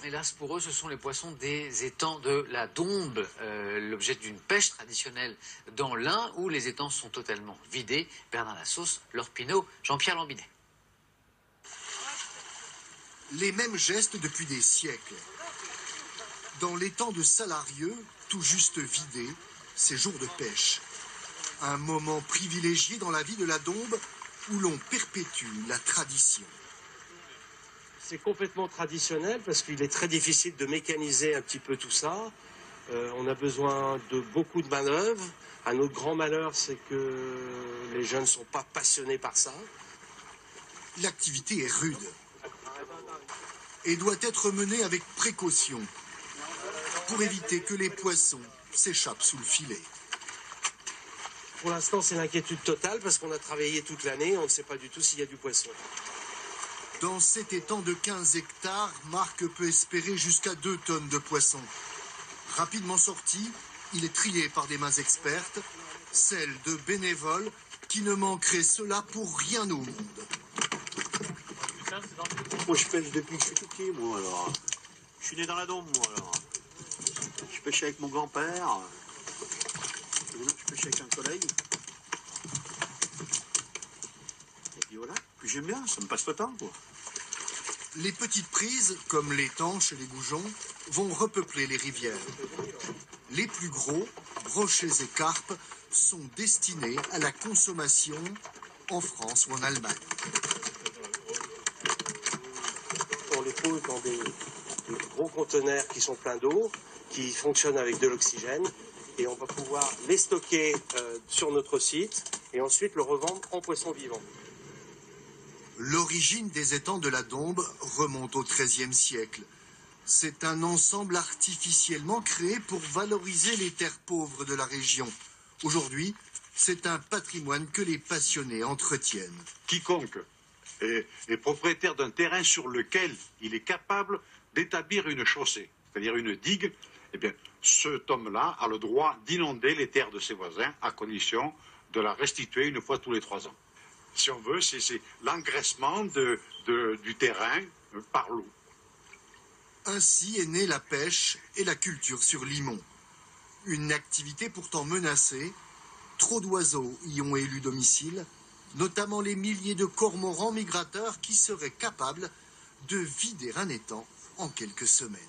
hélas pour eux, ce sont les poissons des étangs de la Dombe, l'objet d'une pêche traditionnelle dans l'Ain, où les étangs sont totalement vidés. Bernard Lassos, Laure Pinault, Jean-Pierre Lambinet. Les mêmes gestes depuis des siècles. Dans l'étang de Salarieux, tout juste vidé, c'est jour de pêche. Un moment privilégié dans la vie de la Dombe où l'on perpétue la tradition. C'est complètement traditionnel parce qu'il est très difficile de mécaniser un petit peu tout ça. On a besoin de beaucoup de manœuvres. Un autre grand malheur, c'est que les jeunes ne sont pas passionnés par ça. L'activité est rude et doit être menée avec précaution pour éviter que les poissons s'échappent sous le filet. Pour l'instant, c'est l'inquiétude totale parce qu'on a travaillé toute l'année, on ne sait pas du tout s'il y a du poisson. Dans cet étang de 15 hectares, Marc peut espérer jusqu'à 2 tonnes de poissons. Rapidement sorti, il est trié par des mains expertes, celles de bénévoles qui ne manqueraient cela pour rien au monde. Moi, je pêche depuis que je suis tout petit, moi, alors. Je suis né dans la Dombe, moi, alors. Je pêchais avec mon grand-père. Je pêchais avec un collègue. Et puis voilà. Puis j'aime bien, ça me passe le temps, quoi. Les petites prises, comme les tanches et les goujons, vont repeupler les rivières. Les plus gros, brochets et carpes, sont destinés à la consommation en France ou en Allemagne. On les pose dans des gros conteneurs qui sont pleins d'eau, qui fonctionnent avec de l'oxygène, et on va pouvoir les stocker sur notre site et ensuite le revendre en poisson vivant. L'origine des étangs de la Dombe remonte au XIIIe siècle. C'est un ensemble artificiellement créé pour valoriser les terres pauvres de la région. Aujourd'hui, c'est un patrimoine que les passionnés entretiennent. Quiconque est propriétaire d'un terrain sur lequel il est capable d'établir une chaussée, c'est-à-dire une digue, eh bien, cet homme-là a le droit d'inonder les terres de ses voisins à condition de la restituer une fois tous les 3 ans. Si on veut, c'est l'engraissement du terrain par l'eau. Ainsi est née la pêche et la culture sur Limon. Une activité pourtant menacée. Trop d'oiseaux y ont élu domicile, notamment les milliers de cormorans migrateurs qui seraient capables de vider un étang en quelques semaines.